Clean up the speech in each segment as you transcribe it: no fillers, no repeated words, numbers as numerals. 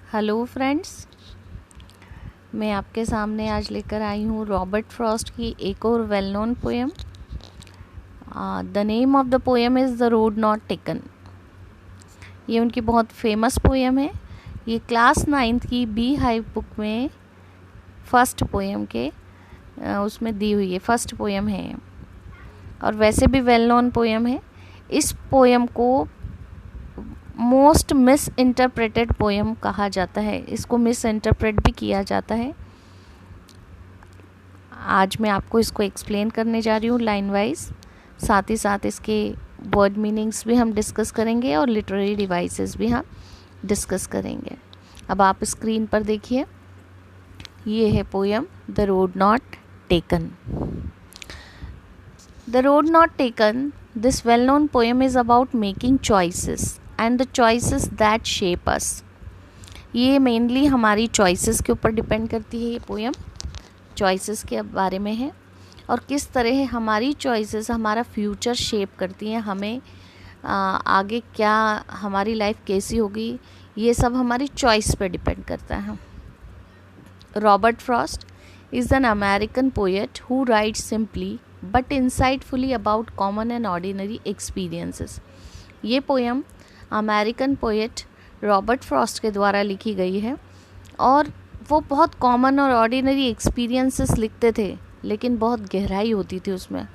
Hello friends, मैं आपके सामने आज लेकर आई हूँ रॉबर्ट फ्रॉस्ट की एक और well known poem. The name of the poem is the road not taken. ये उनकी बहुत फेमस पोएम है। ये क्लास 9th की बी हाइव बुक में फर्स्ट पोएम के उसमें दी हुई है, फर्स्ट पोएम है और वैसे भी वेल नोन पोएम है। इस पोएम को मोस्ट मिस इंटरप्रेटेड पोएम कहा जाता है, इसको मिस इंटरप्रेट भी किया जाता है। आज मैं आपको इसको एक्सप्लेन करने जा रही हूँ लाइन वाइज, साथ ही साथ इसके वर्ड मीनिंग्स भी हम डिस्कस करेंगे और लिटरेरी डिवाइसेस भी हम डिस्कस करेंगे। अब आप स्क्रीन पर देखिए, ये है poem the road not taken. The road not taken, this well known poem is about making choices and the choices that shape us. ये मेनली हमारी चॉइसेस के ऊपर डिपेंड करती है। ये पोएम चॉइसेस के बारे में है और किस तरह हमारी चॉइसेस हमारा फ्यूचर शेप करती हैं, हमें आगे क्या हमारी लाइफ कैसी होगी, ये सब हमारी चॉइस पे डिपेंड करता है। Robert Frost is an American poet who writes simply but insightfully about common and ordinary experiences. ये poem American poet Robert Frost के द्वारा लिखी गई है और वो बहुत कॉमन और ऑर्डिनरी एक्सपीरियंसेस लिखते थे, लेकिन बहुत गहराई होती थी उसमें,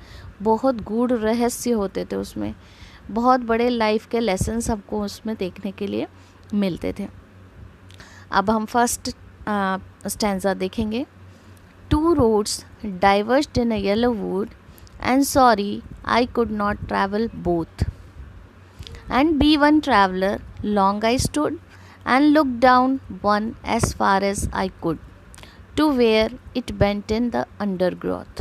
बहुत गूढ़ रहस्य होते थे उसमें, बहुत बड़े लाइफ के लेसन्स हमको उसमें देखने के लिए मिलते थे। अब हम फर्स्ट स्टैंजा देखेंगे। Two roads diverged in a yellow wood and sorry I could not travel both and be one traveler, long I stood and looked down one as far as I could, to where it bent in the undergrowth.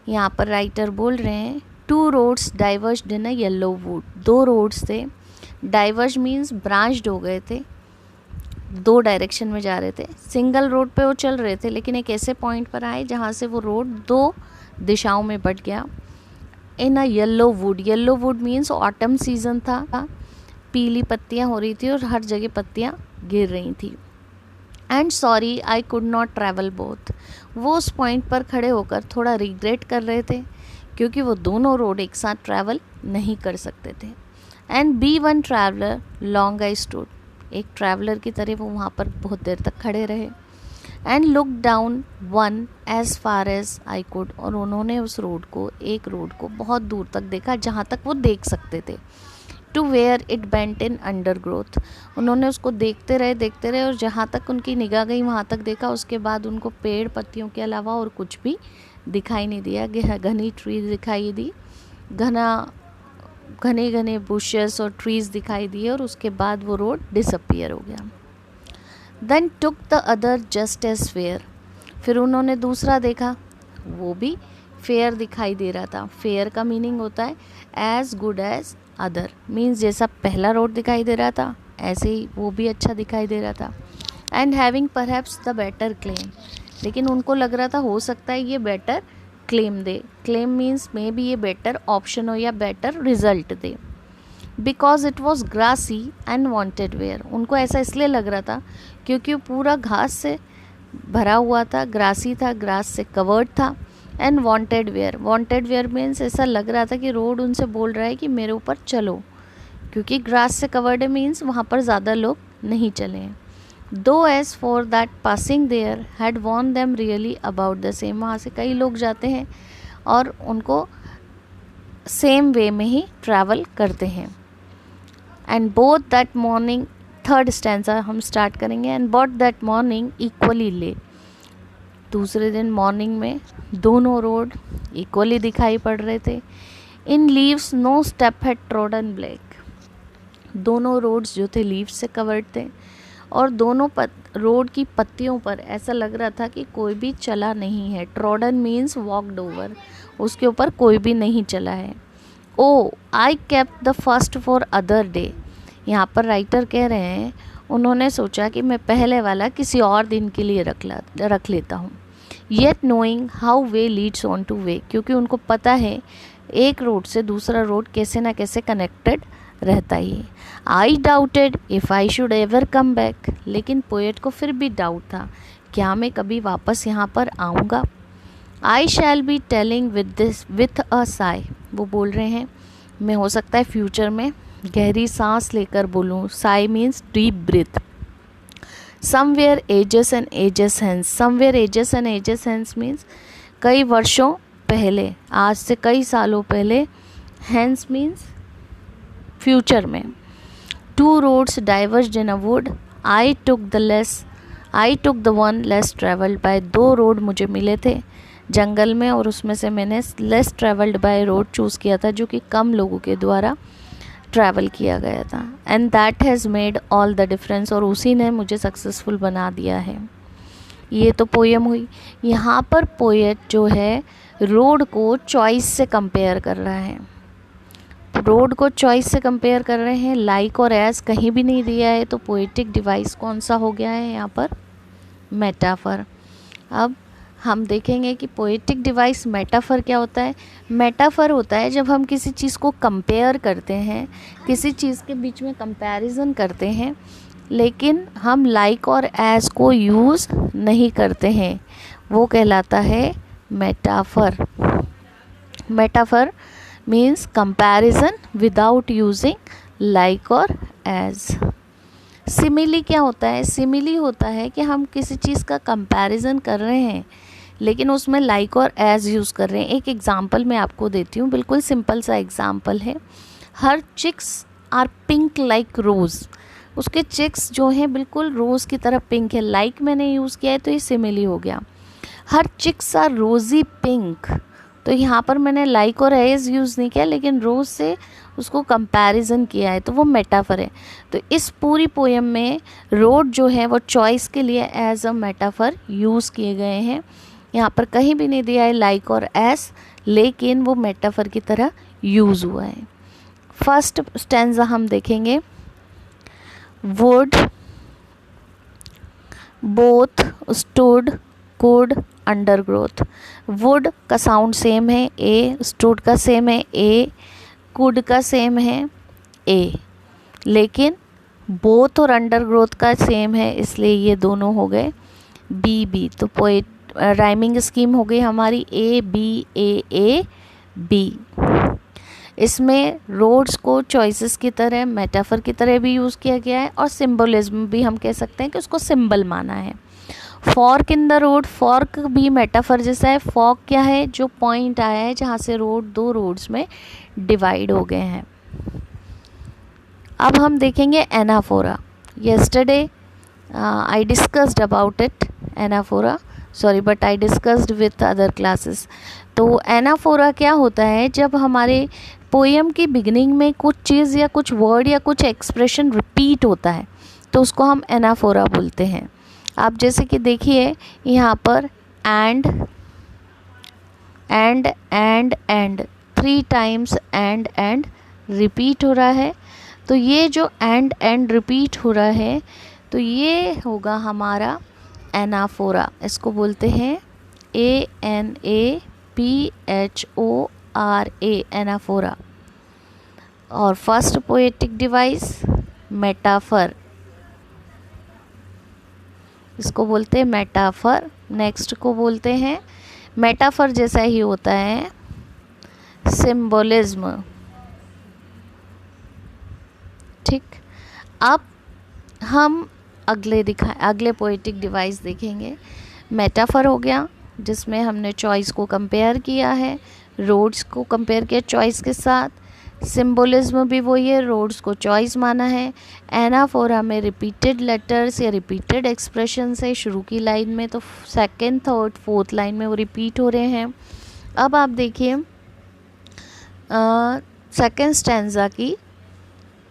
यहाँ पर writer बोल रहे हैं to roads diverged in a yellow would. दो roads थे, diverge means branched हो गए थे, दो डायरेक्शन में जा रहे थे। सिंगल रोड पे वो चल रहे थे, लेकिन एक ऐसे पॉइंट पर आए जहाँ से वो रोड दो दिशाओं में बट गया। In a yellow wood, yellow wood means autumn season था, पीली पत्तियाँ हो रही थी और हर जगह पत्तियाँ गिर रही थी। And sorry I could not travel both, वो उस पॉइंट पर खड़े होकर थोड़ा रिग्रेट कर रहे थे क्योंकि वो दोनों रोड एक साथ ट्रैवल नहीं कर सकते थे। And be one traveller long I stood, एक ट्रैवलर की तरह वो वहाँ पर बहुत देर तक खड़े रहे। And look down one as far as I could, और उन्होंने उस रोड को, एक रोड को बहुत दूर तक देखा जहाँ तक वो देख सकते थे। To where it bent in undergrowth, उन्होंने उसको देखते रहे और जहाँ तक उनकी निगाह गई वहाँ तक देखा। उसके बाद उनको पेड़ पत्तियों के अलावा और कुछ भी दिखाई नहीं दिया। घनी ट्रीज दिखाई दी, घने घने बुशेस और ट्रीज दिखाई दिए और उसके बाद वो रोड डिसअपियर हो गया। Then took the other just as fair, फिर उन्होंने दूसरा देखा, वो भी फेयर दिखाई दे रहा था। फेयर का मीनिंग होता है as good as other, means जैसा पहला रोड दिखाई दे रहा था ऐसे ही वो भी अच्छा दिखाई दे रहा था। And having perhaps the better claim, लेकिन उनको लग रहा था हो सकता है ये बेटर क्लेम दे। क्लेम मीन्स मे बी ये बेटर ऑप्शन हो या बेटर रिजल्ट दे। Because it was grassy and wanted wear, उनको ऐसा इसलिए लग रहा था क्योंकि वो पूरा घास से भरा हुआ था, ग्रासी था, ग्रास से कवर्ड था। एंड वॉन्टेड वेयर मीन्स ऐसा लग रहा था कि रोड उनसे बोल रहा है कि मेरे ऊपर चलो, क्योंकि ग्रास से कवर्ड है मीन्स वहाँ पर ज़्यादा लोग नहीं चले हैं। Though as for that passing there had worn them really about the same, वहाँ से कई लोग जाते हैं और उनको सेम वे में ही ट्रैवल करते हैं। And both that morning, third stanza हम स्टार्ट करेंगे। And both that morning equally ले, दूसरे दिन मॉर्निंग में दोनों रोड इक्वली दिखाई पड़ रहे थे। In leaves no step had trodden black, दोनों रोड्स जो थे लीव्स से कवर्ड थे और दोनों रोड की पत्तियों पर ऐसा लग रहा था कि कोई भी चला नहीं है। ट्रोडन मीन्स वॉकड ओवर, उसके ऊपर कोई भी नहीं चला है। Oh I kept the first for other day, यहाँ पर राइटर कह रहे हैं उन्होंने सोचा कि मैं पहले वाला किसी और दिन के लिए रख लेता हूँ। Yet knowing how way Leeds on two way, क्योंकि उनको पता है एक रोड से दूसरा रोड कैसे ना कैसे कनेक्टेड रहता ही है। आई doubted if I should ever come back, लेकिन पोएट को फिर भी डाउट था, क्या मैं कभी वापस यहाँ पर आऊँगा। I shall be telling with a sigh, वो बोल रहे हैं मैं हो सकता है फ्यूचर में गहरी सांस लेकर बोलूँ। Sigh means deep breath. Somewhere ages and ages hence, somewhere ages and ages hence means कई वर्षों पहले, आज से कई सालों पहले। हैंस मीन्स फ्यूचर में। Two roads diverged in a wood, I took the one less travelled by, दो रोड मुझे मिले थे जंगल में और उसमें से मैंने less travelled by road choose किया था, जो कि कम लोगों के द्वारा ट्रैवल किया गया था। And that has made all the difference, और उसी ने मुझे सक्सेसफुल बना दिया है। ये तो पोएम हुई। यहाँ पर पोएट जो है रोड को चॉइस से कंपेयर कर रहा है, रोड को चॉइस से कंपेयर कर रहे हैं। लाइक और एज कहीं भी नहीं दिया है, तो पोएटिक डिवाइस कौन सा हो गया है यहाँ पर, मेटाफर। अब हम देखेंगे कि पोएटिक डिवाइस मेटाफर क्या होता है। मेटाफर होता है जब हम किसी चीज़ को कंपेयर करते हैं, किसी चीज़ के बीच में कंपैरिजन करते हैं, लेकिन हम लाइक और एज को यूज़ नहीं करते हैं, वो कहलाता है metaphor. Metaphor means comparison without using like और एज। सिमिली क्या होता है, सिमिली होता है कि हम किसी चीज़ का कंपैरिजन कर रहे हैं लेकिन उसमें लाइक और एज यूज़ कर रहे हैं। एक एग्जांपल मैं आपको देती हूँ, बिल्कुल सिंपल सा एग्जांपल है। हर चिक्स आर पिंक लाइक रोज़, उसके चिक्स जो हैं बिल्कुल रोज़ की तरह पिंक है। लाइक मैंने यूज़ किया है तो ये सिमिली हो गया। हर चिक्स आर रोज़ी पिंक, तो यहाँ पर मैंने लाइक और एज यूज़ नहीं किया लेकिन रोज़ से उसको कंपैरिजन किया है, तो वो मेटाफर है। तो इस पूरी पोएम में रोड जो है वो चॉइस के लिए एज अ मेटाफर यूज़ किए गए हैं। यहाँ पर कहीं भी नहीं दिया है लाइक और एज, लेकिन वो मेटाफर की तरह यूज़ हुआ है। फर्स्ट स्टैंजा हम देखेंगे। Would both stood could undergrowth. Would का साउंड सेम है ए, स्टूड का सेम है ए, कुड का सेम है ए, लेकिन बोथ और अंडरग्रोथ का सेम है, इसलिए ये दोनों हो गए बी बी। तो पोएट राइमिंग स्कीम हो गई हमारी ए बी बी। इसमें रोड्स को चॉइसेस की तरह मेटाफर की तरह भी यूज़ किया गया है और सिंबलिज्म भी हम कह सकते हैं कि उसको सिंबल माना है। Fork in the road, fork भी मेटाफर जैसा है। फॉर्क क्या है, जो पॉइंट आया है जहाँ से रोड दो रोड्स में डिवाइड हो गए हैं। अब हम देखेंगे anaphora. Yesterday I discussed about it, anaphora, sorry but I discussed with other classes. तो एनाफोरा क्या होता है, जब हमारे पोएम की बिगिनिंग में कुछ चीज़ या कुछ वर्ड या कुछ एक्सप्रेशन रिपीट होता है तो उसको हम एनाफोरा बोलते हैं। आप जैसे कि देखिए यहाँ पर एंड 3 टाइम्स एंड रिपीट हो रहा है, तो ये जो एंड रिपीट हो रहा है तो ये होगा हमारा एनाफोरा। इसको बोलते हैं ANAPHORA, एनाफोरा। और फर्स्ट पोएटिक डिवाइस मेटाफर, इसको बोलते हैं मेटाफर। नेक्स्ट को बोलते हैं मेटाफर जैसा ही होता है सिंबलिज्म। ठीक, अब हम अगले पोएटिक डिवाइस देखेंगे। मेटाफर हो गया जिसमें हमने चॉइस को कंपेयर किया है, रोड्स को कंपेयर किया चॉइस के साथ। सिंबलिज्म भी वही है, रोड्स को चॉइस माना है। एनाफोरा में रिपीटेड लेटर्स या रिपीटेड एक्सप्रेशन है शुरू की लाइन में, तो सेकंड, थर्ड, फोर्थ लाइन में वो रिपीट हो रहे हैं। अब आप देखिए सेकंड स्टैंजा की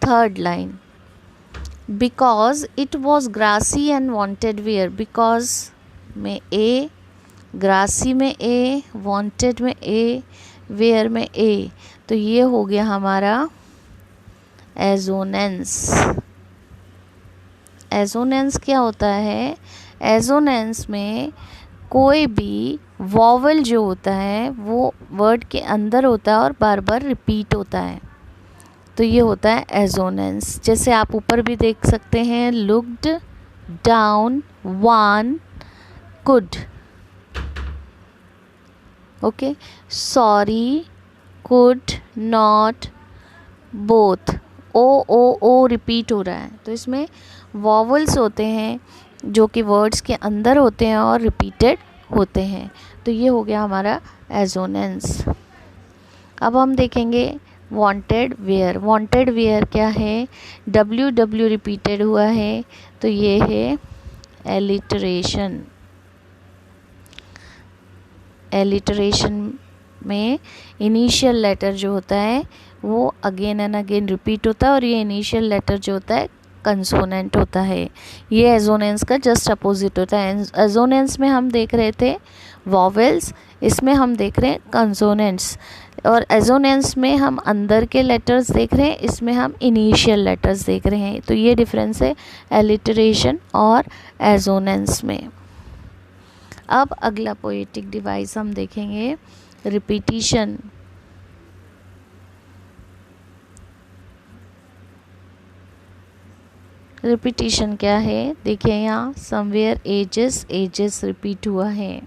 third line, because it was grassy and wanted wear. Because में ए, ग्रासी में ए, वॉन्टेड में ए, वेयर में ए, तो ये हो गया हमारा एजोनेंस। एजोनेंस क्या होता है, एजोनेंस में कोई भी वॉवल जो होता है वो वर्ड के अंदर होता है और बार बार रिपीट होता है। तो ये होता है एजोनेंस। जैसे आप ऊपर भी देख सकते हैं, looked, down, one, could. Okay, sorry, could, not, both. O O O repeat हो रहा है, तो इसमें वॉवल्स होते हैं जो कि वर्ड्स के अंदर होते हैं और रिपीटेड होते हैं। तो ये हो गया हमारा एजोनेंस। अब हम देखेंगे वांटेड वेयर। वांटेड वेयर क्या है? डब्ल्यू डब्ल्यू रिपीटेड हुआ है, तो ये है एलिटरेशन। एलिटरेशन में इनिशियल लेटर जो होता है वो अगेन एंड अगेन रिपीट होता है, और ये इनिशियल लेटर जो होता है कंसोनेंट होता है। ये एजोनेंस का जस्ट अपोजिट होता है। एजोनेंस में हम देख रहे थे वॉवेल्स, इसमें हम देख रहे हैं कंसोनेंट्स। और एजोनेंस में हम अंदर के लेटर्स देख रहे हैं, इसमें हम इनिशियल लेटर्स देख रहे हैं। तो ये डिफरेंस है एलिटरेशन और एजोनेंस में। अब अगला पोएटिक डिवाइस हम देखेंगे रिपीटिशन। रिपीटिशन क्या है? देखिए यहाँ समवेयर एजेस, एजेस रिपीट हुआ है,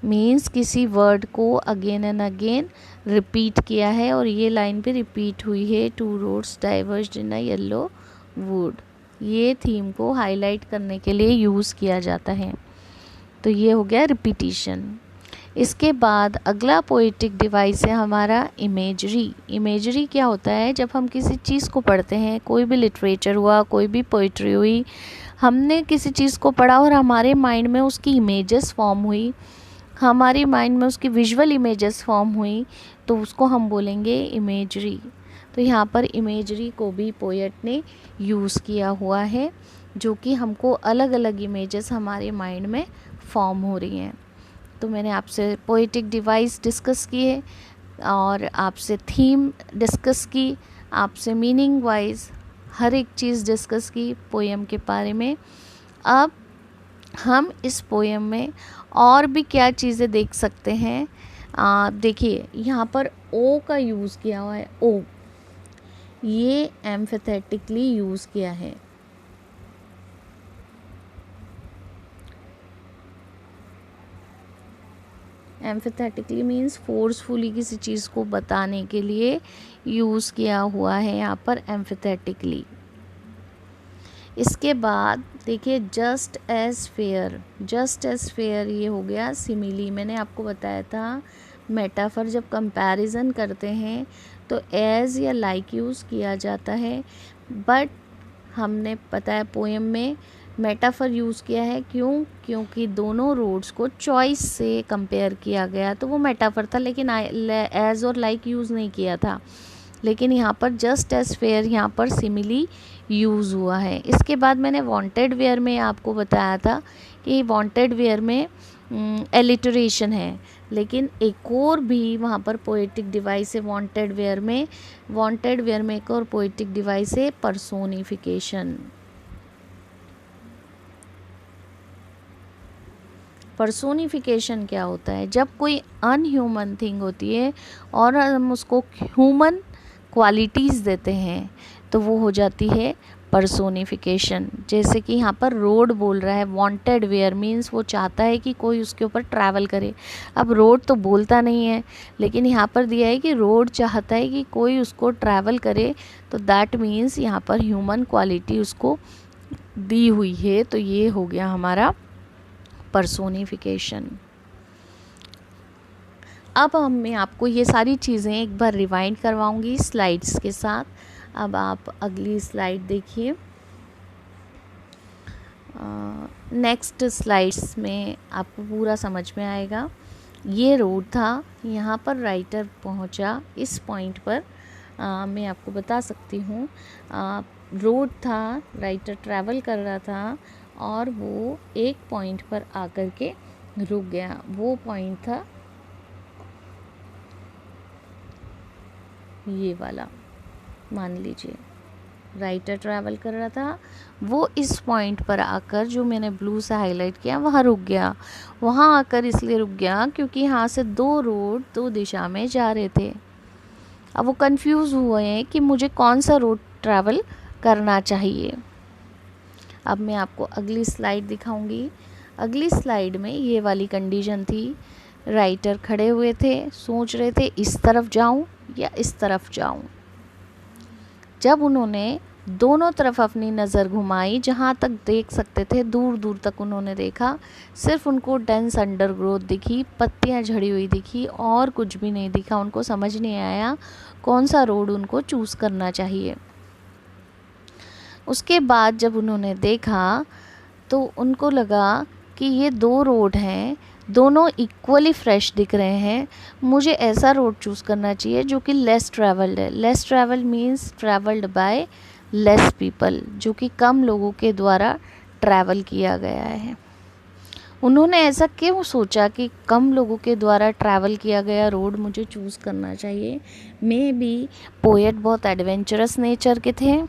मीन्स किसी वर्ड को अगेन एंड अगेन रिपीट किया है, और ये लाइन भी रिपीट हुई है। Two roads डाइवर्ज्ड in a yellow would. ये थीम को हाईलाइट करने के लिए यूज़ किया जाता है। तो ये हो गया रिपीटिशन। इसके बाद अगला पोएटिक डिवाइस है हमारा इमेजरी। इमेजरी क्या होता है? जब हम किसी चीज़ को पढ़ते हैं, कोई भी लिटरेचर हुआ, कोई भी पोइट्री हुई, हमने किसी चीज़ को पढ़ा और हमारे माइंड में उसकी इमेजेस फॉर्म हुई, हमारी माइंड में उसकी विजुअल इमेजेस फॉर्म हुई, तो उसको हम बोलेंगे इमेजरी। तो यहाँ पर इमेजरी को भी पोएट ने यूज़ किया हुआ है, जो कि हमको अलग अलग इमेजेस हमारे माइंड में फॉर्म हो रही हैं। तो मैंने आपसे पोएटिक डिवाइस डिस्कस किए और आपसे थीम डिस्कस की, आपसे मीनिंग वाइज हर एक चीज़ डिस्कस की पोएम के बारे में। अब हम इस पोएम में और भी क्या चीज़ें देख सकते हैं? देखिए यहाँ पर ओ का यूज़ किया हुआ है। ओ ये एम्फेथेटिकली यूज़ किया है। एम्फेथेटिकली मीन्स फोर्सफुली किसी चीज़ को बताने के लिए यूज़ किया हुआ है यहाँ पर एम्फेथेटिकली। इसके बाद देखिए just as fair. Just as fair ये हो गया सिमिली। मैंने आपको बताया था मेटाफर जब कंपैरिजन करते हैं तो एज या लाइक यूज़ किया जाता है, बट हमने पता है पोएम में मेटाफर यूज़ किया है। क्यों? क्योंकि दोनों रोड्स को चॉइस से कंपेयर किया गया, तो वो मेटाफर था, लेकिन एज और लाइक यूज़ नहीं किया था। लेकिन यहाँ पर जस्ट एज फेयर यहाँ पर सिमिली यूज़ हुआ है। इसके बाद मैंने वांटेड वेयर में आपको बताया था कि वांटेड वेयर में एलिटरेशन है, लेकिन एक और भी वहाँ पर पोएटिक डिवाइस है वांटेड वेयर में। वांटेड वेयर में एक और पोएटिक डिवाइस है पर्सोनिफिकेशन। पर्सोनिफिकेशन क्या होता है? जब कोई अनह्यूमन थिंग होती है और हम उसको ह्यूमन क्वालिटीज़ देते हैं, तो वो हो जाती है पर्सोनिफिकेशन। जैसे कि यहाँ पर रोड बोल रहा है वांटेड वेयर, मीन्स वो चाहता है कि कोई उसके ऊपर ट्रैवल करे। अब रोड तो बोलता नहीं है, लेकिन यहाँ पर दिया है कि रोड चाहता है कि कोई उसको ट्रैवल करे, तो दैट मीन्स यहाँ पर ह्यूमन क्वालिटी उसको दी हुई है। तो ये हो गया हमारा पर्सोनिफिकेशन। अब मैं आपको ये सारी चीज़ें एक बार रिवाइंड करवाऊंगी स्लाइड्स के साथ। अब आप अगली स्लाइड देखिए। नेक्स्ट स्लाइड्स में आपको पूरा समझ में आएगा। ये रोड था, यहाँ पर राइटर पहुँचा इस पॉइंट पर। मैं आपको बता सकती हूँ, रोड था, राइटर ट्रैवल कर रहा था और वो एक पॉइंट पर आकर के रुक गया। वो पॉइंट था ये वाला। मान लीजिए राइटर ट्रैवल कर रहा था, वो इस पॉइंट पर आकर, जो मैंने ब्लू से हाईलाइट किया, वहाँ रुक गया। वहाँ आकर इसलिए रुक गया क्योंकि यहाँ से दो रोड दो दिशा में जा रहे थे। अब वो कंफ्यूज हुए हैं कि मुझे कौन सा रोड ट्रैवल करना चाहिए। अब मैं आपको अगली स्लाइड दिखाऊंगी। अगली स्लाइड में ये वाली कंडीशन थी, राइटर खड़े हुए थे, सोच रहे थे इस तरफ जाऊं या इस तरफ जाऊं। जब उन्होंने दोनों तरफ अपनी नज़र घुमाई, जहाँ तक देख सकते थे दूर दूर तक उन्होंने देखा, सिर्फ उनको डेंस अंडरग्रोथ दिखी, पत्तियाँ झड़ी हुई दिखी और कुछ भी नहीं दिखा। उनको समझ नहीं आया कौन सा रोड उनको चूज़ करना चाहिए। उसके बाद जब उन्होंने देखा तो उनको लगा कि ये दो रोड हैं, दोनों इक्वली फ्रेश दिख रहे हैं, मुझे ऐसा रोड चूज़ करना चाहिए जो कि लेस ट्रैवल्ड है। Less travelled means travelled bye less people, जो कि कम लोगों के द्वारा ट्रैवल किया गया है। उन्होंने ऐसा क्यों सोचा कि कम लोगों के द्वारा ट्रैवल किया गया रोड मुझे चूज़ करना चाहिए? मे बी पोएट बहुत एडवेंचरस नेचर के थे,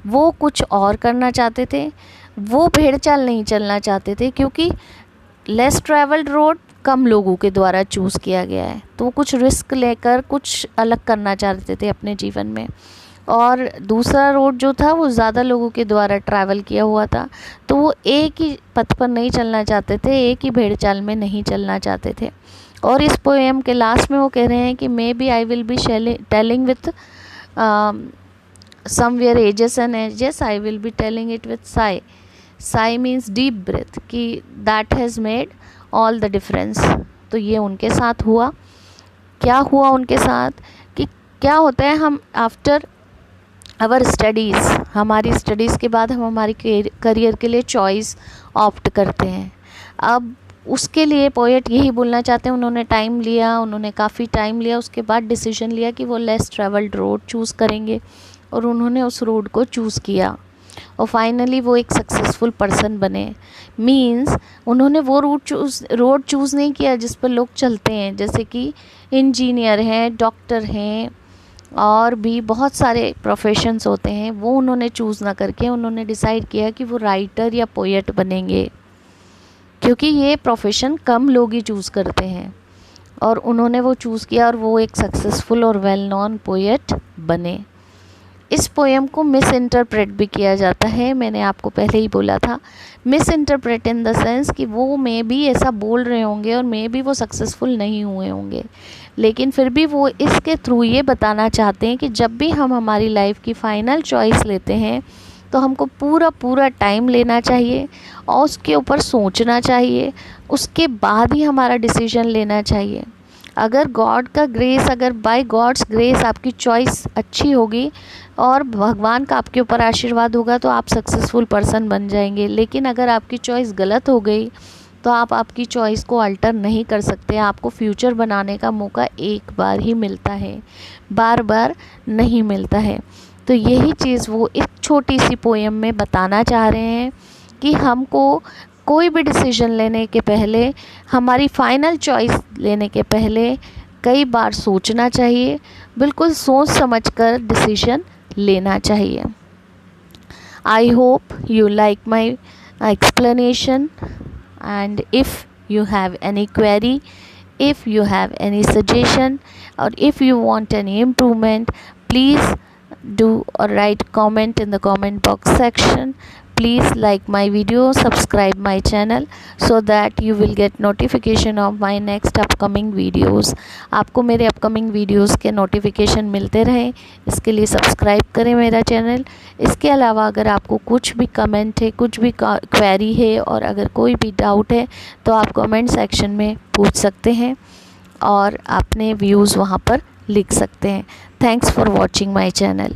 वो कुछ और करना चाहते थे, वो भेड़ चाल नहीं चलना चाहते थे, क्योंकि लेस ट्रैवल्ड रोड कम लोगों के द्वारा चूज़ किया गया है, तो वो कुछ रिस्क लेकर कुछ अलग करना चाहते थे अपने जीवन में। और दूसरा रोड जो था वो ज़्यादा लोगों के द्वारा ट्रैवल किया हुआ था, तो वो एक ही पथ पर नहीं चलना चाहते थे, एक ही भेड़ चाल में नहीं चलना चाहते थे। और इस पोएम के लास्ट में वो कह रहे हैं कि maybe I will be telling with somewhere ages and ages, I will be telling it with sigh. Sigh means deep breath, कि that has made all the difference। तो ये उनके साथ हुआ। क्या हुआ उनके साथ कि क्या होता है, हम आफ्टर आवर स्टडीज़, हमारी स्टडीज़ के बाद हम हमारी करियर के लिए चॉइस ऑप्ट करते हैं। अब उसके लिए पोएट यही बोलना चाहते हैं, उन्होंने टाइम लिया, उन्होंने काफ़ी टाइम लिया, उसके बाद डिसीजन लिया कि वो लेस ट्रैवल्ड रोड चूज़ करेंगे और उन्होंने उस रोड को चूज़ किया और फाइनली वो एक सक्सेसफुल पर्सन बने। मींस उन्होंने वो रोड चूज़ नहीं किया जिस पर लोग चलते हैं, जैसे कि इंजीनियर हैं, डॉक्टर हैं और भी बहुत सारे प्रोफेशंस होते हैं, वो उन्होंने चूज़ ना करके उन्होंने डिसाइड किया कि वो राइटर या पोएट बनेंगे, क्योंकि ये प्रोफेशन कम लोग ही चूज़ करते हैं। और उन्होंने वो चूज़ किया और वो एक सक्सेसफुल और वेल नोन पोएट बने। इस पोएम को मिस इंटरप्रेट भी किया जाता है, मैंने आपको पहले ही बोला था। Miss interpret in the sense कि वो मे भी ऐसा बोल रहे होंगे और मे भी वो सक्सेसफुल नहीं हुए होंगे, लेकिन फिर भी वो इसके थ्रू ये बताना चाहते हैं कि जब भी हम हमारी लाइफ की फ़ाइनल चॉइस लेते हैं तो हमको पूरा टाइम लेना चाहिए और उसके ऊपर सोचना चाहिए, उसके बाद ही हमारा डिसीजन लेना चाहिए। अगर गॉड का ग्रेस, अगर बाय गॉड्स ग्रेस आपकी चॉइस अच्छी होगी और भगवान का आपके ऊपर आशीर्वाद होगा तो आप सक्सेसफुल पर्सन बन जाएंगे। लेकिन अगर आपकी चॉइस गलत हो गई तो आप आपकी चॉइस को अल्टर नहीं कर सकते। आपको फ्यूचर बनाने का मौका एक बार ही मिलता है, बार बार नहीं मिलता है। तो यही चीज़ वो एक छोटी सी पोएम में बताना चाह रहे हैं कि हमको कोई भी डिसीजन लेने के पहले, हमारी फाइनल चॉइस लेने के पहले कई बार सोचना चाहिए, बिल्कुल सोच समझकर डिसीजन लेना चाहिए। I hope you like my explanation, and if you have any query, if you have any suggestion, or if you want any improvement, please do or write comment in the comment box section. Please like my video, subscribe my channel so that you will get notification of my next upcoming videos। आपको मेरे upcoming videos के notification मिलते रहें, इसके लिए subscribe करें मेरा channel. इसके अलावा अगर आपको कुछ भी कमेंट है, कुछ भी क्वेरी है और अगर कोई भी डाउट है तो आप कमेंट सेक्शन में पूछ सकते हैं और अपने व्यूज़ वहाँ पर लिख सकते हैं। Thanks for watching my channel.